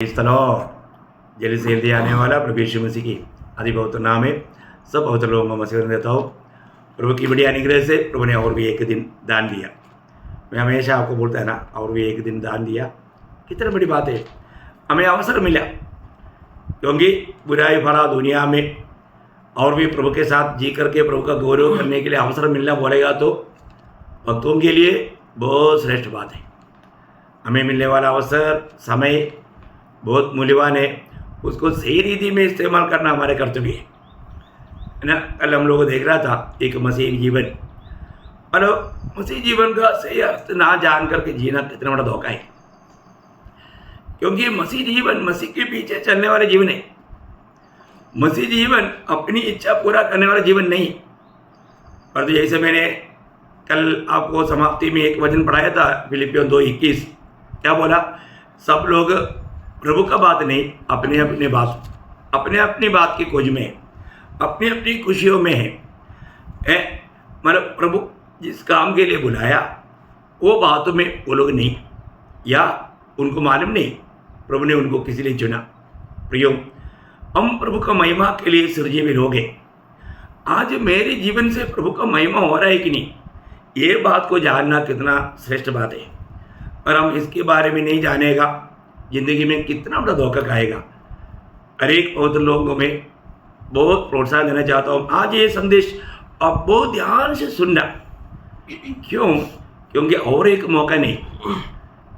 Praise the Lord. जल्दी से जल्दी आने वाला प्रभु यीशु मसीह की आदि पवित्र नाम है। सब पवित्र लोगों को मसीह देता हूँ। प्रभु की बड़ी अनुग्रह से प्रभु ने और भी एक दिन दान दिया। मैं हमेशा आपको बोलता है ना, और भी एक दिन दान दिया, कितनी बड़ी बात है। हमें अवसर मिला, क्योंकि बुराई भरा दुनिया में और भी प्रभु के साथ जी करके प्रभु का गौरव करने के लिए अवसर मिलना बोलेगा तो भक्तों के लिए बहुत श्रेष्ठ बात है। हमें मिलने वाला अवसर, समय बहुत मूल्यवान है। उसको सही रीति में इस्तेमाल करना हमारे कर्तव्य है ना। कल हम लोग देख रहा था एक मसीह जीवन, और मसीह जीवन का सही अर्थ ना जान करके जीना कितना बड़ा धोखा है। क्योंकि मसीह जीवन मसीह के पीछे चलने वाले जीवन है। मसीह जीवन अपनी इच्छा पूरा करने वाला जीवन नहीं। और तो जैसे मैंने कल आपको समाप्ति में एक वचन पढ़ाया था, फिलिपियों 2:21, क्या बोला? सब लोग प्रभु का बात नहीं, अपने अपनी बात की खोज में है, अपनी अपनी खुशियों में है। मतलब प्रभु जिस काम के लिए बुलाया वो बातों में वो लोग नहीं, या उनको मालूम नहीं प्रभु ने उनको किसी लिए चुना। प्रियो, हम प्रभु का महिमा के लिए सृजे भी लोग हैं। आज मेरे जीवन से प्रभु का महिमा हो रहा है कि नहीं, ये बात को जानना कितना श्रेष्ठ बात है। और हम इसके बारे में नहीं जानेगा, जिंदगी में कितना बड़ा धोखा खाएगा। हर एक पवित्र लोगों में बहुत प्रोत्साहन देना चाहता हूँ। आज ये संदेश आप बहुत ध्यान से सुनना। क्यों? क्योंकि और एक मौका नहीं,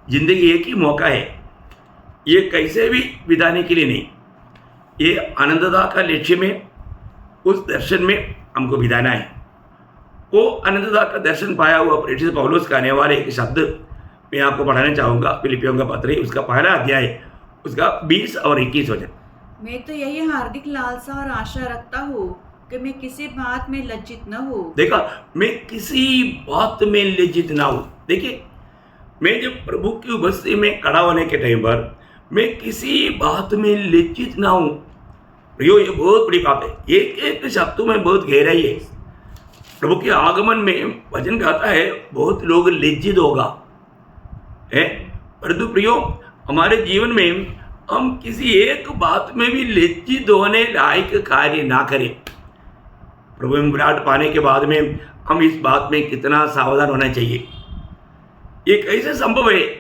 जिंदगी एक ही मौका है। ये कैसे भी बिताने के लिए नहीं, ये आनंददा का लक्ष्य में, उस दर्शन में हमको बिताना है। वो आनंददा का दर्शन पाया हुआ प्रेरित पौलुस का आने वाले एक शब्द मैं आपको पढ़ाना चाहूँगा। फिलिपियों का पत्र, उसका पहला अध्याय, उसका 20 और 21 वचन। मैं तो यही हार्दिक लालसा और आशा रखता हूँ कि मैं किसी बात में लज्जित न हूँ। देखा, मैं किसी बात में लज्जित ना हूँ। देखिए, मैं जब प्रभु की उपस्थिति में खड़ा होने के टाइम पर मैं किसी बात में लज्जित ना हूँ। प्रियो, ये बहुत बड़ी बात है। एक एक शब्दों में बहुत गहराई है। प्रभु के आगमन में वचन कहता है बहुत लोग लज्जित होगा है। परंतु प्रियो, हमारे जीवन में हम किसी एक बात में भी लज्जित होने लायक कार्य ना करें। प्रभु में विराट पाने के बाद में हम इस बात में कितना सावधान होना चाहिए। ये कैसे संभव है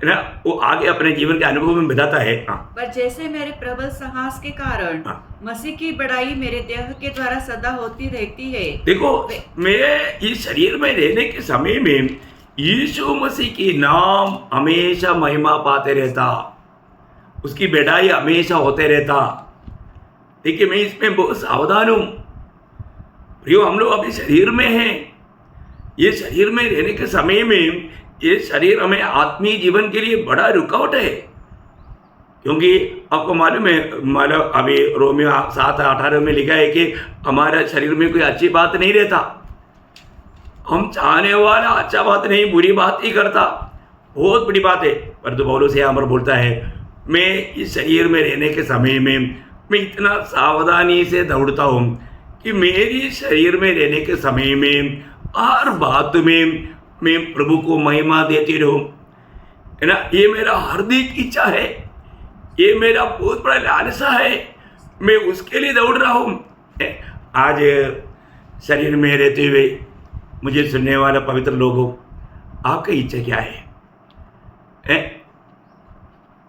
ना, वो आगे अपने जीवन के अनुभव में बताता है। पर जैसे मेरे प्रबल साहस के कारण मसीह की बड़ाई मेरे देह के द्वारा सदा होती रहती है। देखो, मैं इस शरीर में रहने के समय में यीशु मसीह की नाम हमेशा महिमा पाते रहता, उसकी बढ़ाई हमेशा होते रहता। देखिए, मैं इसमें बहुत सावधान हूँ। प्रियो, हम लोग अभी शरीर में हैं। ये शरीर में रहने के समय में ये शरीर हमें आत्मीय जीवन के लिए बड़ा रुकावट है। क्योंकि आपको मालूम है, मतलब अभी रोमियो 7:18 में लिखा है कि हमारा शरीर में कोई अच्छी बात नहीं रहता। हम चाहने वाला अच्छा बात नहीं, बुरी बात ही करता। बहुत बड़ी बात है। परंतु पौलुस यहाँ पर बोलता है, मैं इस शरीर में रहने के समय में मैं इतना सावधानी से दौड़ता हूँ कि मेरी शरीर में रहने के समय में हर बात में मैं प्रभु को महिमा देती रहूँ, है ना। ये मेरा हार्दिक इच्छा है, ये मेरा बहुत बड़ा लालसा है। मैं उसके लिए दौड़ रहा हूँ। आज शरीर में रहते हुए मुझे सुनने वाला पवित्र लोगों, आपकी इच्छा क्या है?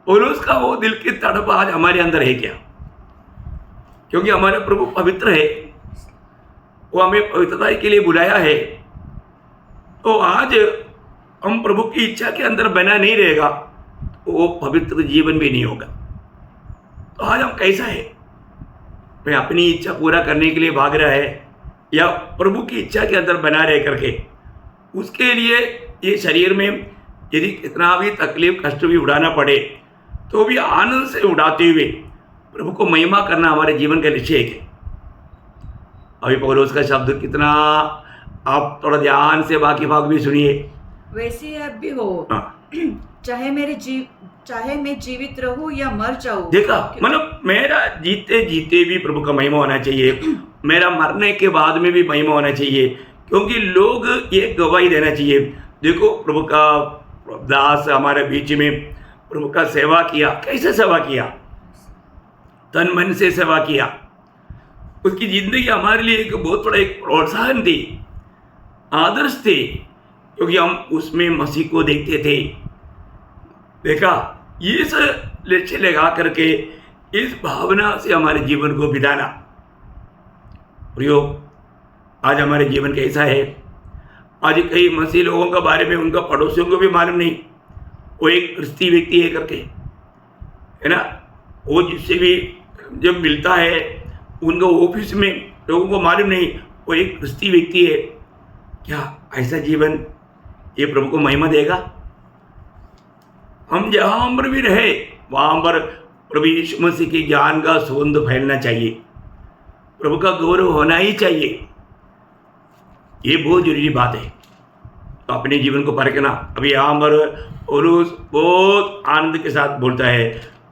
पौलुस का वो दिल की तड़प आज हमारे अंदर है क्या? क्योंकि हमारा प्रभु पवित्र है, वो हमें पवित्रता के लिए बुलाया है। तो आज हम प्रभु की इच्छा के अंदर बना नहीं रहेगा, वो पवित्र जीवन भी नहीं होगा। तो आज हम कैसा है? मैं अपनी इच्छा पूरा करने के लिए भाग रहा है, या प्रभु की इच्छा के अंदर बना रह करके उसके लिए ये शरीर में यदि कितना भी तकलीफ कष्ट भी उड़ाना पड़े तो भी आनंद से उड़ाते हुए प्रभु को महिमा करना हमारे जीवन का लक्ष्य है। अभी पौलुस का शब्द कितना, आप थोड़ा ध्यान से बाकी भाग भी सुनिए। वैसे अब भी हो, चाहे मैं जीवित रहूं या मर जाऊं। देखा, मतलब मेरा जीते जीते भी प्रभु का महिमा होना चाहिए, मेरा मरने के बाद में भी महिमा होना चाहिए। क्योंकि लोग ये गवाही देना चाहिए। देखो, प्रभु का दास हमारे बीच में प्रभु का सेवा किया। कैसे सेवा किया? तन मन से सेवा किया। उसकी जिंदगी हमारे लिए एक बहुत बड़ा एक प्रोत्साहन थी, आदर्श थे, क्योंकि हम उसमें मसीह को देखते थे। देखा, ये सब लक्ष्य लगा करके इस भावना से हमारे जीवन को बिताना। प्रियो, आज हमारे जीवन कैसा है? आज कई मसीह लोगों के बारे में उनका पड़ोसियों को भी मालूम नहीं, वो एक क्रिस्ती व्यक्ति है करके, है ना। वो जिससे भी जब मिलता है उनका ऑफिस में लोगों को मालूम नहीं वो एक क्रिस्ती व्यक्ति है। क्या ऐसा जीवन ये प्रभु को महिमा देगा? हम जहाँ पर भी रहे वहाँ पर प्रभु यीशु मसीह के ज्ञान का सुगंध फैलना चाहिए, प्रभु का गौरव होना ही चाहिए। ये बहुत जरूरी बात है। तो अपने जीवन को परखना। अभी यहाँ पर पौलुस बहुत आनंद के साथ बोलता है,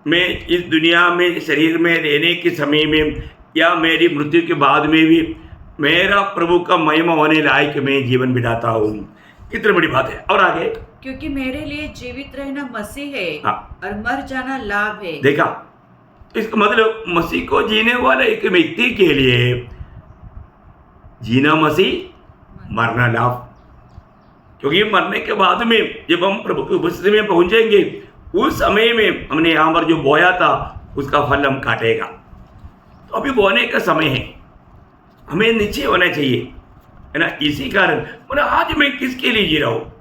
मैं इस दुनिया में शरीर में रहने के समय में या मेरी मृत्यु के बाद में भी मेरा प्रभु का महिमा होने लायक मैं जीवन बिताता हूँ। कितनी बड़ी बात है। और आगे, क्योंकि मेरे लिए जीवित रहना मसीह है हाँ। और मर जाना लाभ है। देखा, इसका मतलब मसीह को जीने वाले एक व्यक्ति के लिए जीना मसीह, मरना लाभ। क्योंकि मरने के बाद में जब हम प्रभु की उपस्थिति में पहुंचेंगे उस समय में हमने यहाँ पर जो बोया था उसका फल हम काटेगा। तो अभी बोने का समय है, हमें निश्चय होना चाहिए, है ना। इसी कारण बोला आज मैं किसके लिए जी रहा हूँ?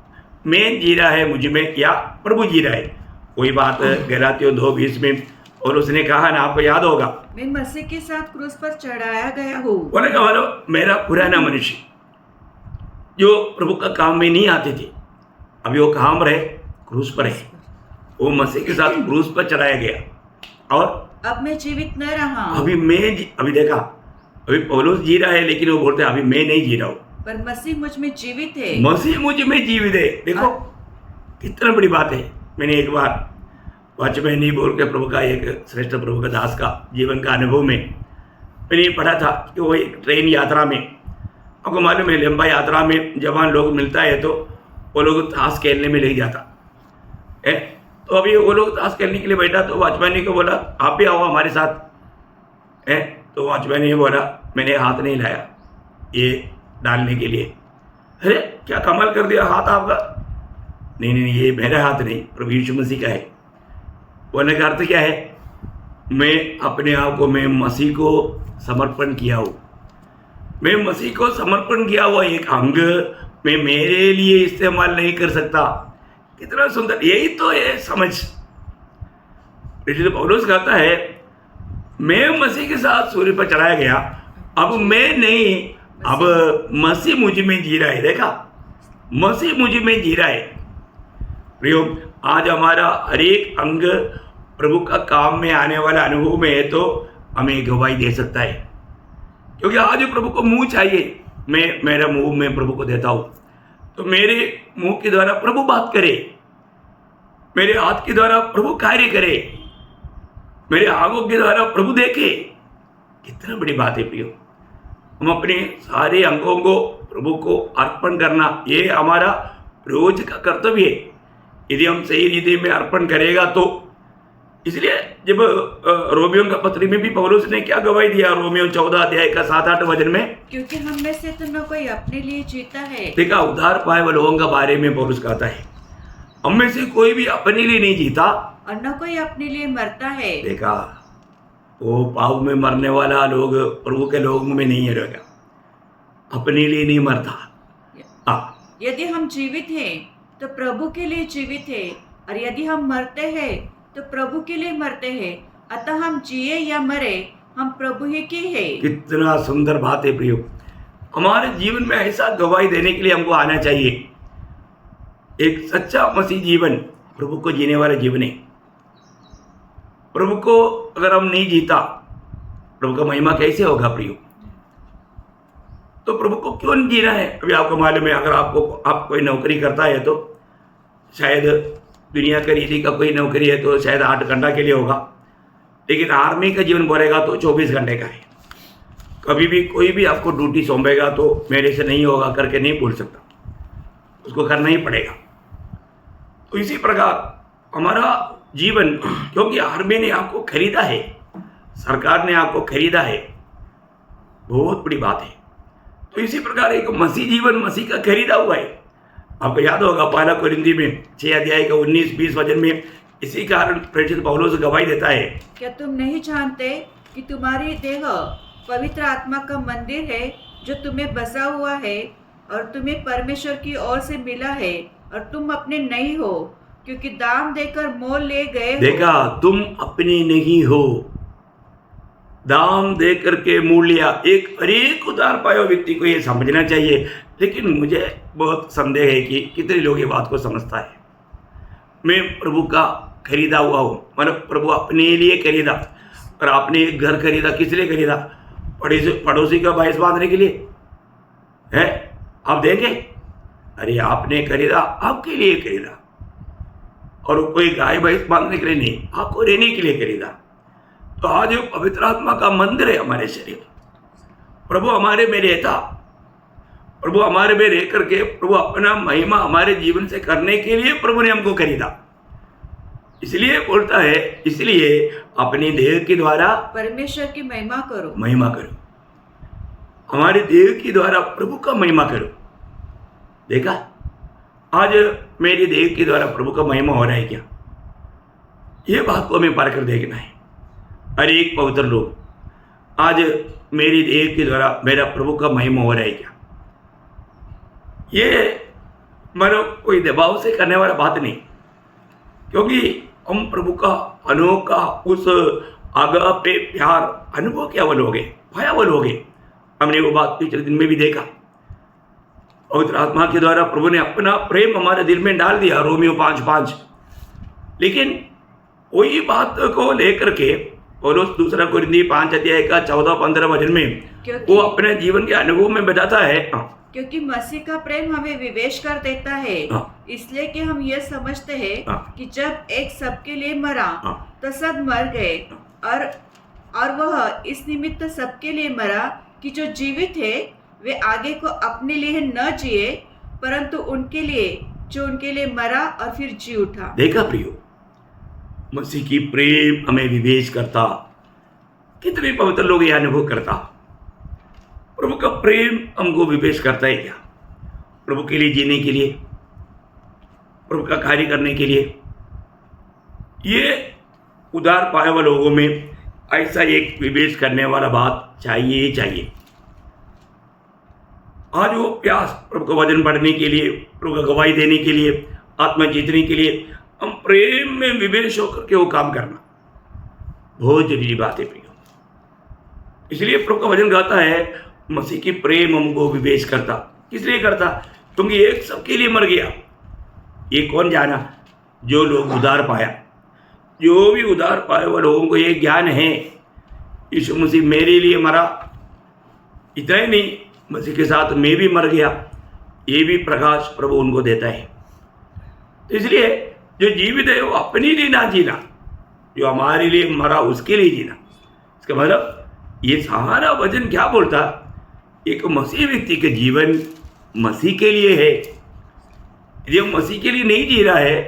मैं जी रहा है मुझ में या प्रभु जी रहा है? वही बात गलातियों 2:20 में और उसने कहा ना, आपको याद होगा, मैं मसीह के साथ क्रूस पर चढ़ाया गया हूँ। बोले का मतलब मेरा पुराना मनुष्य जो प्रभु का काम में नहीं आते थे, अभी वो कहाँ पर है? क्रूस पर है। वो मसीह के साथ क्रूस पर चढ़ाया गया और अब मैं जीवित न रहा हूँ, अभी देखा, अभी पौलुस जी रहा है, लेकिन वो बोलते हैं अभी मैं नहीं जी रहा हूँ, पर मसीह मुझ में जीवित है। मसीह मुझ में जीवित है। देखो कितना बड़ी बात है। मैंने एक बार वाचमैन नहीं बोल के प्रभु का एक श्रेष्ठ प्रभु का दास का जीवन का अनुभव में मैंने पढ़ा था कि वो एक ट्रेन यात्रा में, आपको मालूम है लंबा यात्रा में जवान लोग मिलता है तो वो लोग ताश खेलने में ले जाता है। तो अभी वो लोग ताश खेलने के लिए बैठा तो वॉचमैन को बोला आप भी आओ हमारे साथ है। तो वॉचमैन ने बोला मैंने हाथ नहीं लाया ये डालने के लिए। अरे क्या कमाल कर दिया हाथ आपका? नहीं ये मेरा हाथ नहीं, प्रभु यीशु मसीह का है। बोलने का अर्थ क्या है? मैं अपने आप को मैं मसीह को समर्पण किया हूँ, मैं मसीह को समर्पण किया हुआ एक अंग मैं मेरे लिए इस्तेमाल नहीं कर सकता। कितना सुंदर, यही तो है समझ। पौलुस कहता है मैं मसीह के साथ सूर्य पर चढ़ाया गया, अब मैं नहीं, अब मसीह मुझ में जी रहा है। देखा, मसीह मुझ में जी रहा है। प्रियो, आज हमारा हर एक अंग प्रभु का काम में आने वाला अनुभव में है तो हमें गवाही दे सकता है। क्योंकि आज प्रभु को मुंह चाहिए, मैं मेरा मुंह में प्रभु को देता हूँ तो मेरे मुंह के द्वारा प्रभु बात करे, मेरे हाथ के द्वारा प्रभु कार्य करे, मेरे आंखों के द्वारा प्रभु देखे। कितना बड़ी बात है प्रियो। हम अपने सारे अंगों को प्रभु को अर्पण करना ये हमारा रोज का कर्तव्य है। यदि हम सही रीति में अर्पण करेगा तो, इसलिए जब रोमियो का पत्री में भी पौलुस ने क्या गवाही दिया, रोमियो 14 अध्याय का 7-8 वचन में, क्योंकि हम में से तो न कोई अपने लिए जीता है। देखा, उद्धार पाए हुए लोगों के बारे में पौलुस कहता है हम में से कोई भी अपने लिए नहीं जीता और न कोई अपने लिए मरता है। देखा, वो पाप में मरने वाला लोग प्रभु के लोगों में नहीं रहेगा, अपने लिए नहीं मरता। यदि हम जीवित हैं तो प्रभु के लिए जीवित है, और यदि हम मरते हैं तो प्रभु के लिए मरते हैं। अतः हम जिए या मरे हम प्रभु ही के हैं। कितना सुंदर बात है प्रियो। हमारे जीवन में ऐसा गवाही देने के लिए हमको आना चाहिए। एक सच्चा मसीह जीवन प्रभु को जीने वाला जीवन है। प्रभु को अगर हम नहीं जीता, प्रभु का महिमा कैसे होगा प्रियो? तो प्रभु को क्यों नहीं जीना है? अभी आपको मालूम है, अगर आप कोई नौकरी करता है तो शायद दुनिया का रीति का कोई नौकरी है तो शायद 8 घंटा के लिए होगा, लेकिन आर्मी का जीवन बोलेगा तो 24 घंटे का है। कभी भी कोई भी आपको ड्यूटी सौंपेगा तो मेरे से नहीं होगा करके नहीं बोल सकता, उसको करना ही पड़ेगा। तो इसी प्रकार हमारा जीवन, क्योंकि आर्मी ने आपको खरीदा है, सरकार ने आपको खरीदा है, बहुत बड़ी बात है। तो इसी प्रकार एक मसीह जीवन मसीह का खरीदा हुआ है। आपको याद होगा पहला कोरिन्थी में 6 अध्याय का 19-20 वचन में इसी कारण प्रेरित पौलुस गवाही देता है, क्या तुम नहीं जानते कि तुम्हारी देह पवित्र आत्मा का मंदिर है जो तुम्हें बसा हुआ है और तुम्हें परमेश्वर की ओर से मिला है और तुम अपने नहीं हो, क्योंकि दाम देकर मोल ले गए हो। देखा, तुम अपने नहीं हो, दाम दे करके मोल लिया। एक उधार पाया व्यक्ति को ये समझना चाहिए, लेकिन मुझे बहुत संदेह है कि कितने लोग ये बात को समझता है। मैं प्रभु का खरीदा हुआ हूँ, मतलब प्रभु अपने लिए खरीदा। और आपने एक घर खरीदा, किस लिए खरीदा? पड़ोसी का भैंस बांधने के लिए है? आप देंगे? अरे आपने खरीदा, आपके लिए खरीदा। और कोई गाय भैंस बांधने के लिए नहीं, आपको रहने के लिए खरीदा। तो आज वो पवित्र आत्मा का मंदिर है हमारे शरीर। प्रभु हमारे में रहता, प्रभु हमारे में रह करके प्रभु अपना महिमा हमारे जीवन से करने के लिए प्रभु ने हमको खरीदा। इसलिए बोलता है, इसलिए अपनी देह के द्वारा परमेश्वर की महिमा करो। महिमा करो, हमारे देह के द्वारा प्रभु का महिमा करो। देखा, आज मेरी देह के द्वारा प्रभु का महिमा हो रहा है क्या? ये बात को हमें पार कर देखना है। हर एक पवित्र लोग, आज मेरी देह के द्वारा मेरा प्रभु का महिमा हो रहा है क्या? ये मतलब कोई दबाव से करने वाला बात नहीं, क्योंकि हम प्रभु का अनोखा उस आगापे प्यार अनुभव के अवल हो गए, भयावल हो गए। हमने वो बात पिछले दिन में भी देखा। पवित्र आत्मा के द्वारा प्रभु ने अपना प्रेम हमारे दिल में डाल दिया, रोमियो 5:5। लेकिन वही बात को लेकर के पौलुस दूसरा कोरिन्थी 5 अध्याय का 14-15 वचन में वो अपने जीवन के अनुभव में बताता है, क्योंकि मसीह का प्रेम हमें विवेश कर देता है, इसलिए कि हम यह समझते हैं कि जब एक सबके लिए मरा तो सब मर गए, और वह इस निमित्त सबके लिए मरा कि जो जीवित है वे आगे को अपने लिए न जिए, परंतु उनके लिए जो उनके लिए मरा और फिर जी उठा। देखा प्रियो, मसीह की प्रेम हमें विवेश करता। कितने पवित्र लोग ये अनुभव करता। प्रभु का प्रेम हमको विवेश करता है क्या? प्रभु के लिए जीने के लिए, प्रभु का कार्य करने के लिए। ये उदार पाए हुए लोगों में ऐसा एक विवेश करने वाला बात चाहिए चाहिए। आज वो प्यास प्रभु का वचन पढ़ने के लिए, प्रभु का गवाही देने के लिए, आत्मा जीतने के लिए, हम प्रेम में विवेश होकर के वो काम करना बहुत जरूरी बात है प्रियो। इसलिए प्रभु का वचन कहता है मसीह की प्रेम हमको विवेश करता। किस लिए करता? क्योंकि एक सबके लिए मर गया। ये कौन जाना? जो लोग उधार पाया, जो भी उधार पाए हुए लोगों को ये ज्ञान है, यीशु मसीह मेरे लिए मरा। इतना ही नहीं, मसीह के साथ मैं भी मर गया। ये भी प्रकाश प्रभु उनको देता है। तो इसलिए जो जीवित है वो अपने लिए ना जीना, जो हमारे लिए मरा उसके लिए जीना। इसका मतलब ये सारा वचन क्या बोलता? एक मसीह व्यक्ति के जीवन मसीह के लिए है। यदि वो मसीह के लिए नहीं जी रहा है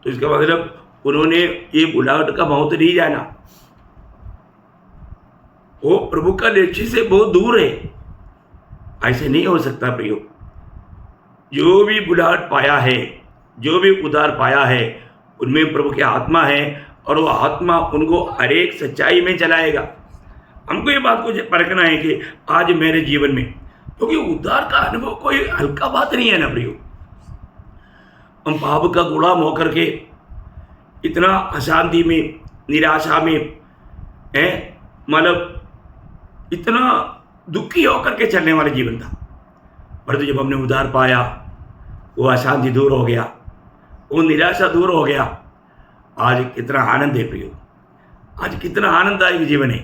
तो इसका मतलब उन्होंने ये बुलाहट का मौत नहीं जाना, वो प्रभु का लक्ष्य से बहुत दूर है। ऐसे नहीं हो सकता प्रियो। जो भी बुलाहट पाया है, जो भी उद्धार पाया है, उनमें प्रभु की आत्मा है और वो आत्मा उनको हर एक सच्चाई में चलाएगा। हमको ये बात को परखना है कि आज मेरे जीवन में, क्योंकि उद्धार का अनुभव कोई हल्का बात नहीं है ना प्रियो। हम पाप का गुलाम होकर के इतना अशांति में, निराशा में है, मतलब इतना दुखी होकर के चलने वाला जीवन था। परंतु जब हमने उद्धार पाया, वो अशांति दूर हो गया, वो निराशा दूर हो गया। आज कितना आनंद है प्रियो, आज कितना आनंददायक जीवन है।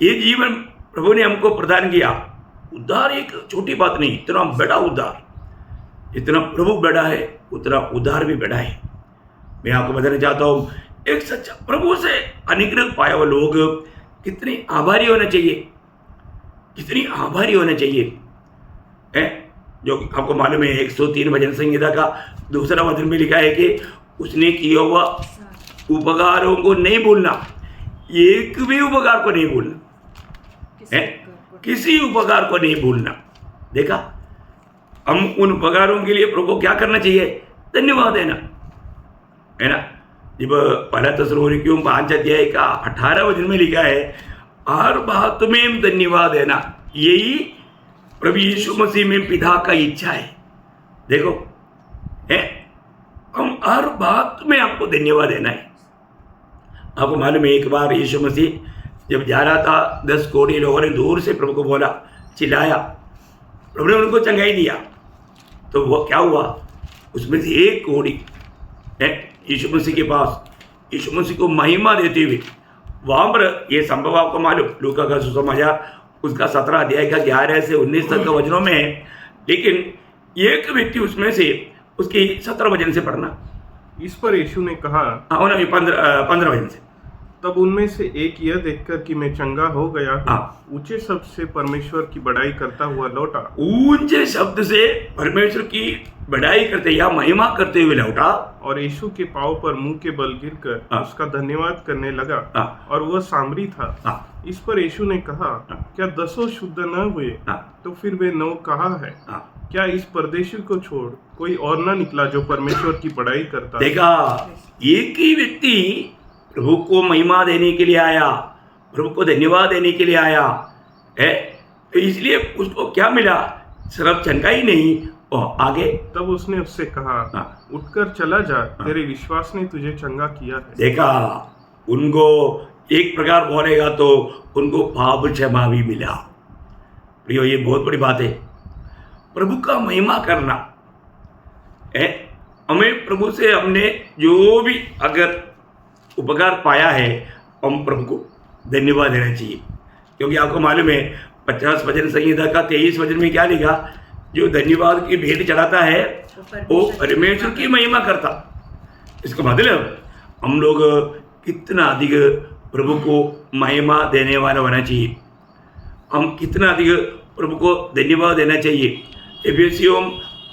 ये जीवन प्रभु ने हमको प्रदान किया। उद्धार एक छोटी बात नहीं, इतना बड़ा उद्धार। जितना प्रभु बड़ा है उतना उद्धार भी बड़ा है। मैं आपको बताना चाहता हूँ, एक सच्चा प्रभु से अनुग्रह पाए हुए लोग कितने आभारी होने चाहिए, कितनी आभारी होने चाहिए है। जो आपको मालूम है 103 भजन संहिता का दूसरा वचन में लिखा है कि उसने किया हुआ उपकारों को नहीं भूलना, एक भी उपकार को नहीं भूलना है, किसी उपकार को नहीं भूलना। देखा, हम उन उपकारों के लिए प्रभु को क्या करना चाहिए? धन्यवाद देना, है ना। जब पहला थिस्सलुनीकियों 5 अध्याय का 18 वचन में लिखा है, हर बात में धन्यवाद देना, यही प्रभु यीशु मसीह में पिता का इच्छा है। देखो है, हम हर बात में आपको धन्यवाद देना है। आपको मालूम है, एक बार यीशु मसीह जब जा रहा था, 10 कोड़ी लोगों ने दूर से प्रभु को बोला, चिल्लाया, प्रभु ने उनको चंगाई दिया। तो वो क्या हुआ, उसमें से 1 कोड़ी है यीशु मसीह के पास, यीशु मसीह को महिमा देते हुए वहाँ पर ये संभव आपको मालूम, लूका का सुसमाचार उसका 17 अध्याय का 11 से 19 तक का वचनों में है, लेकिन एक व्यक्ति उसमें से उसकी 17 वचन से पढ़ना। इस पर यीशु ने कहा, हाँ ना, 15 वचन से, तब उनमें से एक यह देखकर कि मैं चंगा हो गया हूँ, हाँ। ऊंचे शब्द से परमेश्वर की बड़ाई करता हुआ लौटा। ऊंचे शब्द से परमेश्वर की बड़ाई करते या महिमा करते हुए लौटा, और यीशु के पांव पर मुंह के बल गिरकर हाँ। उसका धन्यवाद करने लगा, हाँ। और वह सामरी था। हाँ। इस पर यीशु ने कहा, हाँ। क्या 10 शुद्ध न हुए? हाँ। तो फिर वे 9 कहाँ है? हाँ। क्या इस परदेशी को छोड़ कोई और न निकला जो परमेश्वर की बड़ाई करता? देखा, एक ही व्यक्ति प्रभु को महिमा देने के लिए आया, प्रभु को धन्यवाद देने के लिए आया है, तो इसलिए उसको क्या मिला? सिर्फ चंगाई नहीं, और आगे तब उसने उससे कहा, हाँ। उठकर चला जा, तेरे विश्वास ने तुझे चंगा किया है। देखा, उनको एक प्रकार बोलेगा तो उनको पाप क्षमा भी मिला। प्रियो, ये बहुत बड़ी बात है, प्रभु का महिमा करना है। हमें प्रभु से हमने जो भी अगर उपकार पाया है, हम प्रभु को धन्यवाद देना चाहिए, क्योंकि आपको मालूम है 50 वचन संहिता का 23 वचन में क्या लिखा? जो धन्यवाद की भेंट चढ़ाता है वो परमेश्वर की महिमा करता। इसका मतलब हम लोग कितना अधिक प्रभु को महिमा देने वाला होना चाहिए, हम कितना अधिक प्रभु को धन्यवाद देना चाहिए। एफेसियों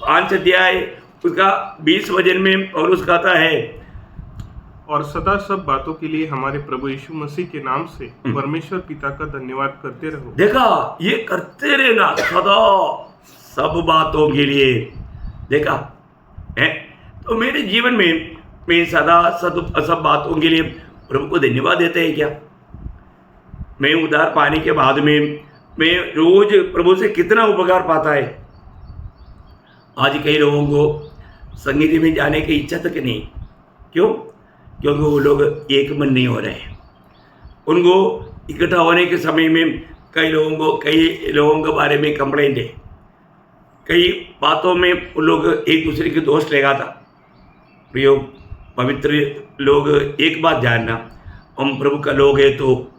5 अध्याय उसका 20 वचन में पौलुस कहता है, और सदा सब बातों के लिए हमारे प्रभु यीशु मसीह के नाम से परमेश्वर पिता का धन्यवाद करते रहो। देखा, ये करते रहना सदा सब बातों के लिए। देखा है, तो मेरे जीवन में मैं सदा सब बातों के लिए प्रभु को धन्यवाद देते हैं क्या? मैं उद्धार पाने के बाद में मैं रोज प्रभु से कितना उपकार पाता है। आज कई लोगों को संगीत में जाने की इच्छा तक नहीं, क्यों? क्योंकि वो लोग एक मन नहीं हो रहे हैं। उनको इकट्ठा होने के समय में कई लोगों के बारे में कंप्लेंट है, कई बातों में उन लोग एक दूसरे के दोष लगाता। प्रियो पवित्र लोग, एक बात जानना, हम प्रभु का लोग हैं तो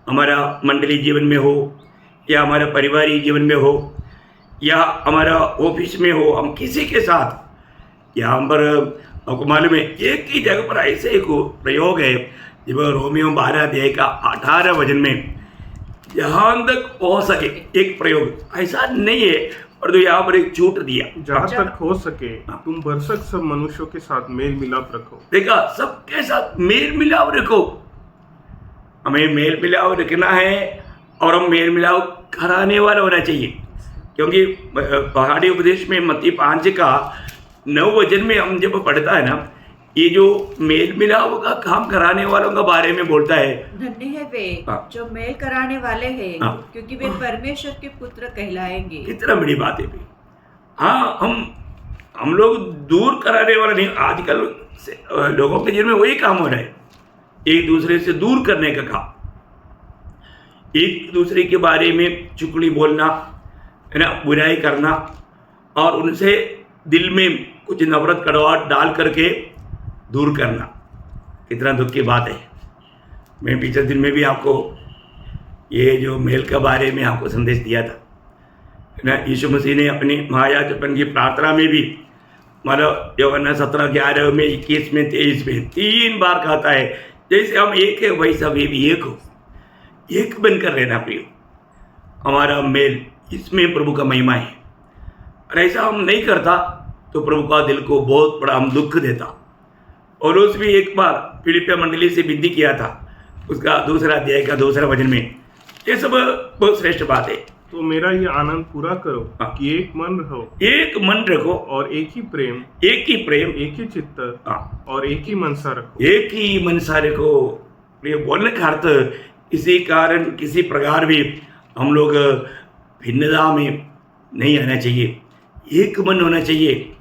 हमारा मंडली जीवन में हो या हमारा परिवारिक जीवन में हो या हमारा ऑफिस में हो, हम किसी के साथ यहाँ पर आपको मालूम है एक ही जगह पर ऐसे एक प्रयोग है, जब रोमियो 12 अध्याय का 18 वचन में जहाँ तक हो सके एक प्रयोग ऐसा नहीं है, और तो यहाँ पर एक छूट दिया, जहाँ तक हो सके तुम भरसक सब मनुष्यों के साथ मेल मिलाप रखो। देखा, सबके साथ मेल मिलाप रखो। हमें मेल मिलाप रखना है और हम मेल मिलाप कराने वाला होना चाहिए, क्योंकि पहाड़ी उपदेश में मत्ती 5 का 9 वचन में हम जब पढ़ता है ना, ये जो मेल मिलाप का काम कराने वालों के बारे में बोलता है, धन्य है वे हाँ। जो मेल कराने वाले हैं, हाँ। क्योंकि वे परमेश्वर के पुत्र कहलाएंगे। कितना बड़ी बात है भाई। हाँ, हम लोग दूर कराने वाला नहीं, आजकल लोगों के जीवन में वही काम हो रहा है, एक दूसरे से दूर करने का काम, एक दूसरे के बारे में चुगली बोलना, है ना, बुराई करना, और उनसे दिल में कुछ नफरत कड़वाहट डाल करके दूर करना। कितना दुख की बात है। मैं पिछले दिन में भी आपको ये जो मेल के बारे में आपको संदेश दिया था, है ना। यीशु मसीह ने अपनी महायाजकपन की प्रार्थना में भी, मतलब यूहन्ना 17:11 में, 21 में, 23 में 3 बार कहता है, जैसे हम एक है वैसा वे भी एक हो, एक बनकर रहना। प्रियो, हमारा मेल, इसमें प्रभु का महिमा है, और ऐसा हम नहीं करता तो प्रभु का दिल को बहुत बड़ा हम दुख देता। और उस भी एक बार फिलिपिया मंडली से विनती किया था, उसका दूसरा अध्याय का दूसरा वचन में। ये सब बहुत श्रेष्ठ बात है। तो मेरा ये आनंद पूरा करो हाँ। कि एक मन रहो एक मन रखो और एक ही प्रेम, एक ही प्रेम, एक ही चित्त हाँ, और एक ही मनसा रखो। एक ही मन सारे को। ये बोलने का अर्थ इसी कारण किसी प्रकार भी हम लोग भिन्नता में नहीं आना चाहिए, एक मन होना चाहिए।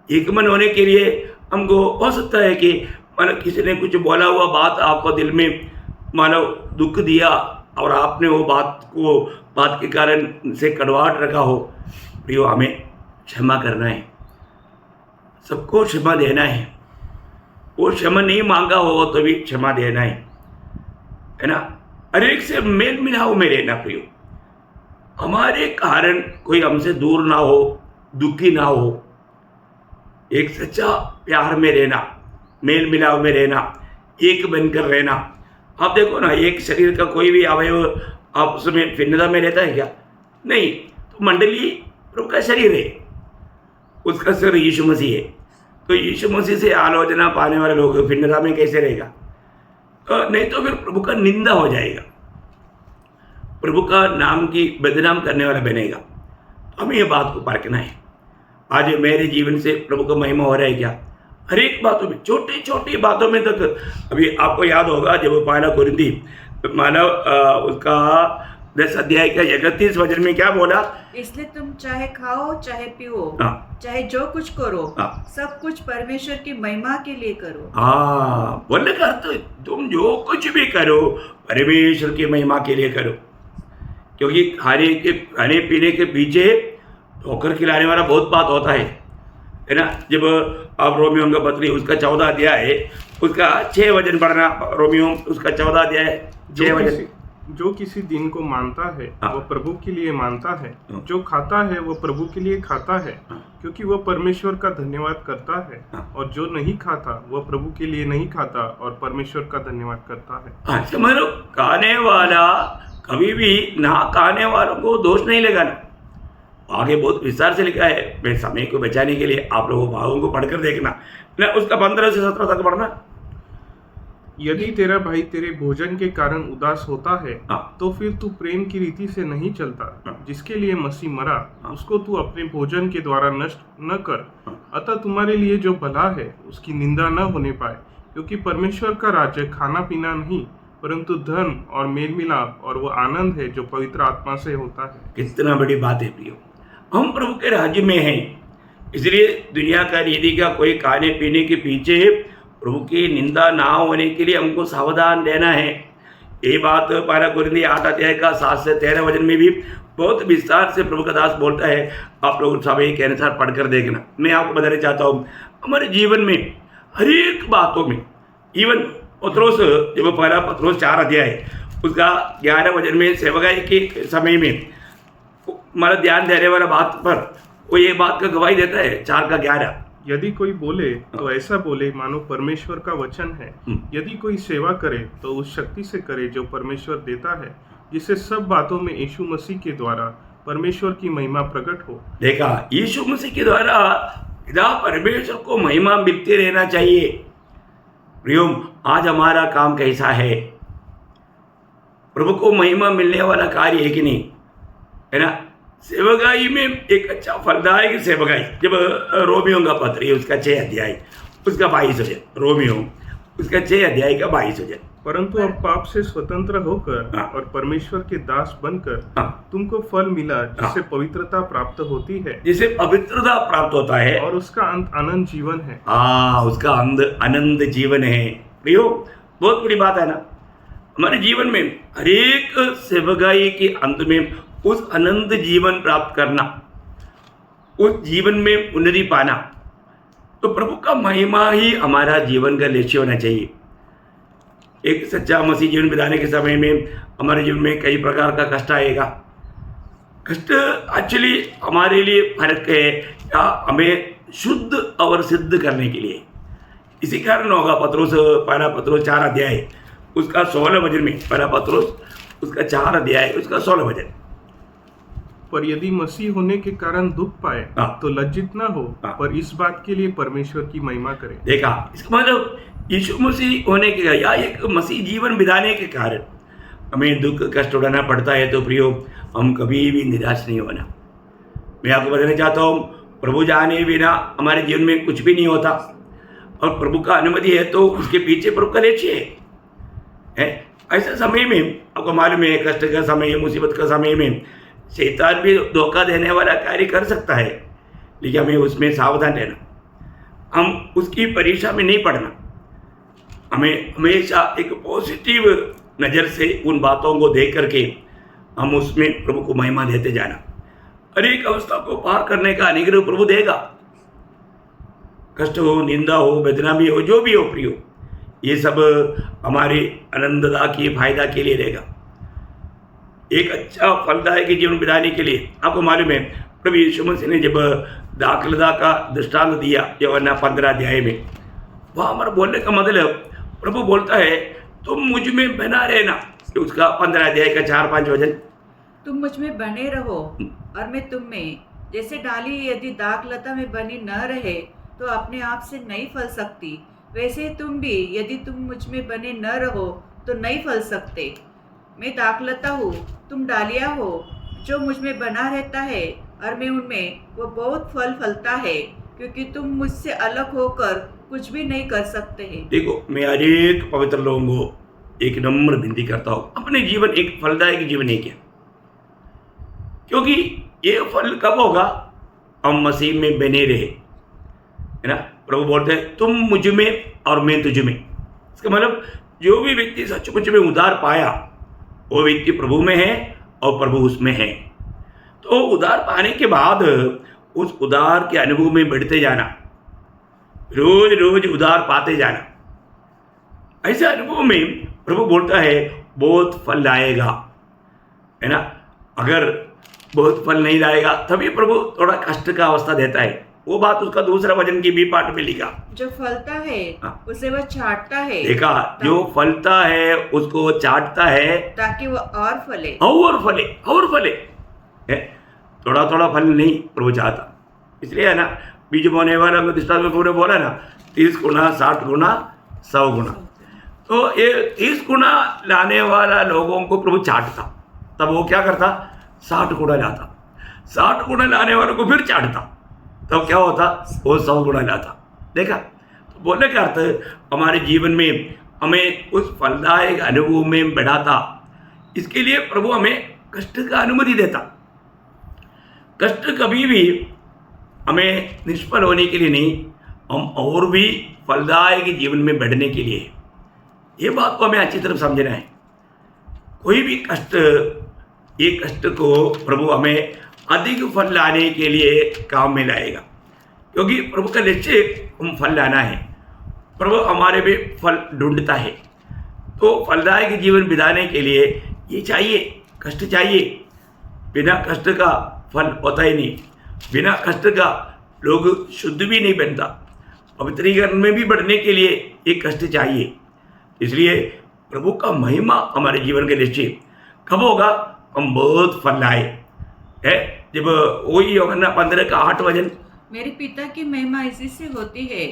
एक मन होने के लिए हमको हो सकता है कि मानो किसी ने कुछ बोला हुआ बात आपको दिल में मानो दुख दिया और आपने वो बात के कारण से कड़वाहट रखा हो, प्रियो हमें क्षमा करना है, सबको क्षमा देना है। वो क्षमा नहीं मांगा हो तो भी क्षमा देना है ना। हर एक से मेल मिलाओ में रहना प्रियो, हमारे कारण कोई हमसे दूर ना हो, दुखी ना हो। एक सच्चा प्यार में रहना, मेल मिलाव में रहना, एक बनकर रहना। आप देखो ना, एक शरीर का कोई भी अवयव आपस में भिन्नता में रहता है क्या? नहीं। तो मंडली प्रभु का शरीर है, उसका सिर यीशु मसीह है। तो यीशु मसीह से आलोचना पाने वाले लोग भिन्नता में कैसे रहेगा? नहीं तो फिर प्रभु का निंदा हो जाएगा, प्रभु का नाम की बदनाम करने वाला बनेगा। तो हमें ये बात को परखना है। आज मेरे जीवन से प्रभु का महिमा हो रहा है क्या? हर एक बातों में, छोटी छोटी बातों में तक। अभी आपको याद होगा जब पहला कुरिन्थी मानव उसका 10 अध्याय का 31 वचन में क्या बोला? इसलिए तुम चाहे खाओ चाहे पियो, हाँ। चाहे जो कुछ करो, हाँ। सब कुछ परमेश्वर की महिमा के लिए करो। हाँ, बोलने का अर्थ तुम जो कुछ भी करो परमेश्वर की महिमा के लिए करो। क्योंकि खाने पीने के पीछे ठोकर खिलाने वाला बहुत बात होता है ना। जब आप रोमियो का पत्री उसका 14 अध्याय है, उसका 6 वचन पढ़ना। रोमियो उसका 14 अध्याय 6 वचन। जो किसी दिन को मानता है हाँ। वह प्रभु के लिए मानता है, हाँ। जो खाता है वह प्रभु के लिए खाता है, हाँ। क्योंकि वह परमेश्वर का धन्यवाद करता है। हाँ। और जो नहीं खाता वह प्रभु के लिए नहीं खाता और परमेश्वर का धन्यवाद करता है। अच्छा, मतलब खाने वाला कभी भी ना खाने वालों को दोष नहीं लगाना। आगे बहुत विस्तार से लिखा है। मैं समय को बचाने के लिए आप लोगों भागों को पढ़कर देखना ना, उसका 15 से 17 तक पढ़ना। यदि तेरा भाई तेरे भोजन के कारण उदास होता है हाँ। तो फिर तू प्रेम की रीति से नहीं चलता, हाँ। जिसके लिए मसीह मरा हाँ। उसको तू अपने भोजन के द्वारा नष्ट न कर। हाँ। अतः तुम्हारे लिए जो भला है उसकी निंदा न होने पाए, क्योंकि परमेश्वर का राज्य खाना पीना नहीं परंतु धन और मेल मिलाप और वो आनंद है जो पवित्र आत्मा से होता है। कितना बड़ी बात है प्रियो, हम प्रभु के राज्य में हैं। इसलिए दुनिया का रीति का कोई खाने पीने के पीछे प्रभु की निंदा ना होने के लिए हमको सावधान रहना है। ये बात पहला कुरिन्थी 8 अध्याय का 7 से 13 वचन में भी बहुत विस्तार से प्रभु का दास बोलता है। आप लोग समय के अनुसार पढ़कर देखना। मैं आपको बताना चाहता हूँ, हमारे जीवन में हर एक बातों में, इवन पत्रोस, जब पहला पत्रोस 4 अध्याय उसका 11 वचन में सेवकाई के समय में हमारा ध्यान देने वाला बात पर वो ये बात का गवाही देता है। 4 का 11, यदि कोई बोले तो ऐसा बोले मानो परमेश्वर का वचन है। यदि कोई सेवा करे तो उस शक्ति से करे जो परमेश्वर देता है, जिससे सब बातों में यीशु मसीह के द्वारा परमेश्वर की महिमा प्रकट हो। देखा, यीशु मसीह के द्वारा पिता परमेश्वर को महिमा मिलती रहना चाहिए। प्रियम, आज हमारा काम कैसा है? प्रभु को महिमा मिलने वाला कार्य है कि नहीं, है ना? सेवकाई में एक अच्छा फलदायक सेवकाई, जब रोमियो का पत्र है उसका 6 अध्याय उसका 22 वचन, रोमियो उसका 6 अध्याय का 22 वचन। परंतु अब पाप से स्वतंत्र होकर हाँ। और परमेश्वर के दास बनकर हाँ। तुमको फल मिला जिससे पवित्रता प्राप्त होती है, जिसे पवित्रता प्राप्त होता है और उसका अंत अनंत जीवन है। उसका आनंद जीवन है। प्रियो, बहुत बड़ी बात है ना। हमारे जीवन में हर एक सेवकाई के अंत में उस अनंत जीवन प्राप्त करना, उस जीवन में उन्नति पाना, तो प्रभु का महिमा ही हमारा जीवन का लक्ष्य होना चाहिए। एक सच्चा मसीह जीवन बिताने के समय में हमारे जीवन में कई प्रकार का कष्ट आएगा। कष्ट एक्चुअली हमारे लिए फर्क है या हमें शुद्ध और सिद्ध करने के लिए। इसी कारण होगा पहला पत्रोस 4 अध्याय उसका 16 वचन में, पहला पत्रोस उसका 4 अध्याय उसका 16 वचन। पर यदि मसीह होने के कारण दुख पाए हाँ। तो लज्जित ना हो, हाँ। पर इस बात के लिए परमेश्वर की महिमा करे। देखा, इसका मतलब यीशु मसीह होने के या एक मसीह जीवन बिताने के कारण हमें दुख कष्ट उठाना पड़ता है, तो प्रियो हम कभी भी निराश नहीं होना। मैं आपको बताना चाहता हूँ, प्रभु जाने बिना हमारे जीवन में कुछ भी नहीं होता, और प्रभु का अनुमति है तो उसके पीछे प्रभु का लक्ष्य है। ऐसे समय में आपको मालूम है, कष्ट का समय, मुसीबत का समय में शैतान भी धोखा देने वाला कार्य कर सकता है, लेकिन हमें उसमें सावधान रहना, हम उसकी परीक्षा में नहीं पड़ना। हमें हमेशा एक पॉजिटिव नज़र से उन बातों को देख करके हम उसमें प्रभु को महिमा देते जाना। हर एक अवस्था को पार करने का अनुग्रह प्रभु देगा। कष्ट हो, निंदा हो, वेदना भी हो, जो भी हो प्रियो, ये सब हमारे आनंददा के फायदा के लिए रहेगा। एक अच्छा फलदायक जीवन बिताने के लिए आपको मालूम है, प्रभु यीशु मसीह ने जब दाखलता का दृष्टांत दिया यूहन्ना 15 अध्याय में, वहाँ हमारा बोलने का मतलब प्रभु बोलता है तुम मुझ में बना रहना। उसका 15 अध्याय का 4-5 वचन, तुम मुझ में बने रहो और मैं तुम में। जैसे डाली यदि दाखलता में बनी न रहे तो अपने आप से नहीं फल सकती, वैसे तुम भी यदि तुम मुझ में बने न रहो तो नहीं फल सकते। मैं दाखलता हूँ, तुम डालियाँ हो। जो मुझ में बना रहता है और मैं उनमें, वो बहुत फल फलता है, क्योंकि तुम मुझसे अलग होकर कुछ भी नहीं कर सकते हैं। देखो, मैं हर एक पवित्र लोगों को एक नम्र विनती करता हूँ, अपने जीवन एक फलदायक जीवन है क्या, क्योंकि ये फल कब होगा, हम मसीह में बने रहे, है ना। प्रभु बोलते हैं तुम मुझ में और मैं तुझ में। इसका मतलब जो भी व्यक्ति सचमुच में उद्धार पाया, वो व्यक्ति प्रभु में है और प्रभु उसमें है। तो उद्धार पाने के बाद उस उद्धार के अनुभव में बढ़ते जाना, रोज रोज उद्धार पाते जाना, ऐसे अनुभव में प्रभु बोलता है बहुत फल लाएगा, है ना। अगर बहुत फल नहीं लाएगा तभी प्रभु थोड़ा कष्ट का अवस्था देता है। वो बात उसका दूसरा वचन की भी पाठ में लिखा, जो फलता है उसे वह चाटता है। देखा, जो फलता है उसको वो चाटता है ताकि वो और फले और फले और फले। थोड़ा थोड़ा फल नहीं प्रभु चाहता, इसलिए है ना, बीज बोने वाला दृष्टांत में पूरे बोला ना, 30 गुना 60 गुना 100 गुना। तो ये 30 गुना लाने वाला लोगों को प्रभु चाटता, तब वो क्या करता, 60 गुना लाता, 60 गुना लाने वालों को फिर चाटता, तब क्या होता, वो 100 गुना लाता। देखा, तो बोलने का अर्थ हमारे जीवन में हमें उस फलदायक अनुभव में बढ़ाता। इसके लिए प्रभु हमें कष्ट का अनुमति देता। कष्ट कभी भी हमें निष्फल होने के लिए नहीं, हम और भी फलदायक जीवन में बढ़ने के लिए। ये बात को हमें अच्छी तरह समझना है। कोई भी कष्ट, ये कष्ट को प्रभु हमें अधिक फल लाने के लिए काम में लाएगा, क्योंकि प्रभु का लक्ष्य हम फल लाना है। प्रभु हमारे भी फल ढूंढता है। तो फलदायक जीवन बिताने के लिए ये चाहिए, कष्ट चाहिए। बिना कष्ट का फल होता ही नहीं, बिना कष्ट का लोग शुद्ध भी नहीं बनता। पवित्रीकरण में भी बढ़ने के लिए ये कष्ट चाहिए। इसलिए प्रभु का महिमा हमारे जीवन के लक्ष्य कब होगा, हम बहुत फल लाए है। जब वही यूहन्ना 15 का 8 वचन, मेरे पिता की महिमा इसी से होती है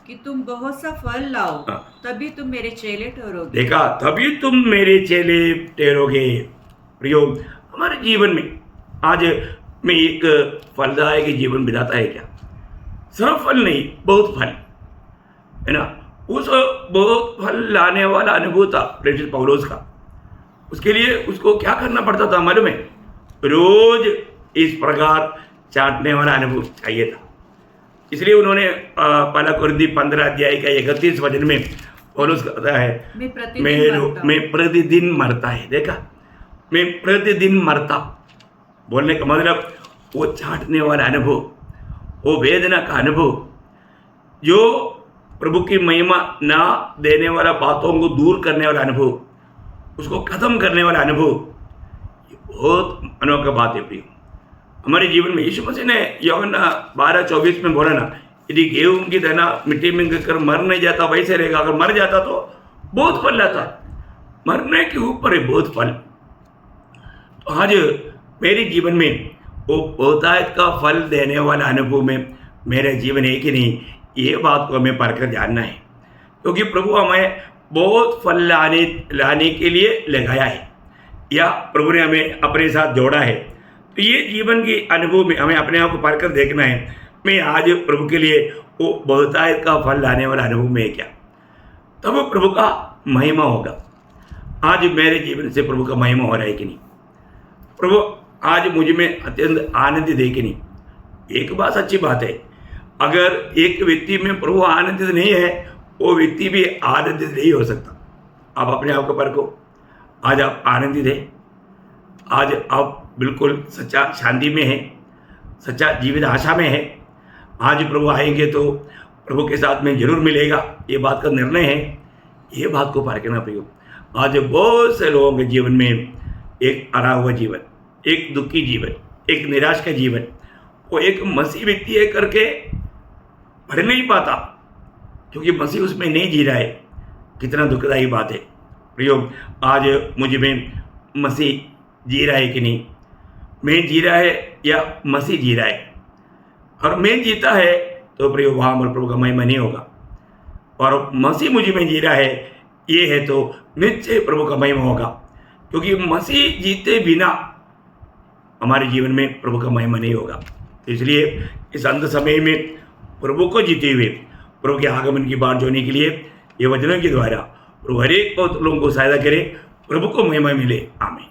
कि तुम बहुत सा फल लाओ, तभी तुम मेरे चेले ठहरोगे। देखा, तभी तुम मेरे चेले ठहरोगे। प्रियो, हमारे जीवन में आज में एक फलदायक जीवन बिताता है क्या, सिर्फ फल नहीं, बहुत फल, है ना। उस बहुत फल लाने वाला अनुभव था प्रेरित पौलुस का। उसके लिए उसको क्या करना पड़ता था मालूम है, रोज इस प्रकार चाटने वाला अनुभव चाहिए था। इसलिए उन्होंने पहला कुरिन्थी 15 अध्याय का 31 वचन में पौलुस कहता है, मैं प्रतिदिन मरता है। देखा, मैं प्रतिदिन मरता, बोलने का मतलब वो चाटने वाला अनुभव, वो वेदना का अनुभव, जो प्रभु की महिमा ना देने वाला, बातों को दूर करने वाला अनुभव, उसको खत्म करने वाला अनुभव, ये बहुत अनोखा बात है प्रिय हमारे जीवन में। यीशु मसीह ने यूहन्ना 12:24 में बोला ना, यदि गेहूं की दाना मिट्टी में गिरकर मर नहीं जाता वैसे रहेगा, अगर मर जाता तो बहुत फल लाता। मरने के ऊपर है बहुत फल। तो आज मेरे जीवन में वो बहुतायत का फल देने वाला अनुभव में मेरा जीवन है कि नहीं, ये बात को हमें परखकर जानना है। क्योंकि प्रभु हमें बहुत फल लाने के लिए लगाया है, या प्रभु ने हमें अपने साथ जोड़ा है। तो ये जीवन की अनुभव में हमें अपने आप को पार कर देखना है, मैं आज प्रभु के लिए वो बहुतायत का फल लाने वाला अनुभव में है क्या, तब प्रभु का महिमा होगा। आज मेरे जीवन से प्रभु का महिमा हो रहा है कि नहीं, प्रभु आज मुझ में अत्यंत आनंदित है कि नहीं। एक बात सच्ची बात है, अगर एक व्यक्ति में प्रभु आनंदित नहीं है, वो व्यक्ति भी आनंदित नहीं हो सकता। आप अपने आप को परखो, आज आप आनंदित है, आज आप बिल्कुल सच्चा शांति में है, सच्चा जीवित आशा में है। आज प्रभु आएंगे तो प्रभु के साथ में जरूर मिलेगा, ये बात का निर्णय है। ये बात को पार करना प्रियो। आज बहुत से लोगों के जीवन में एक हरा हुआ जीवन, एक दुखी जीवन, एक निराश का जीवन, वो एक मसीह व्यक्ति है करके पढ़ नहीं पाता, क्योंकि मसीह उसमें नहीं जी रहा है। कितना दुखदायी बात है प्रियो। आज मुझ में मसीह जी रहा है कि नहीं, मैं जी रहा है या मसीह जी रहा है। और मैं जीता है तो प्रियो वहाँ पर प्रभु का महिमा नहीं होगा, और मसीह मुझ में जी रहा है ये है तो निश्चय प्रभु का महिमा होगा, क्योंकि मसीह जीते बिना हमारे जीवन में प्रभु का महिमा नहीं होगा। इसलिए इस अंत समय में प्रभु को जीते हुए प्रभु के आगमन की बात जोड़ने के लिए ये वचनों के द्वारा प्रभु हर एक लोगों को सहायता करे, प्रभु को महिमा मिले। आमीन।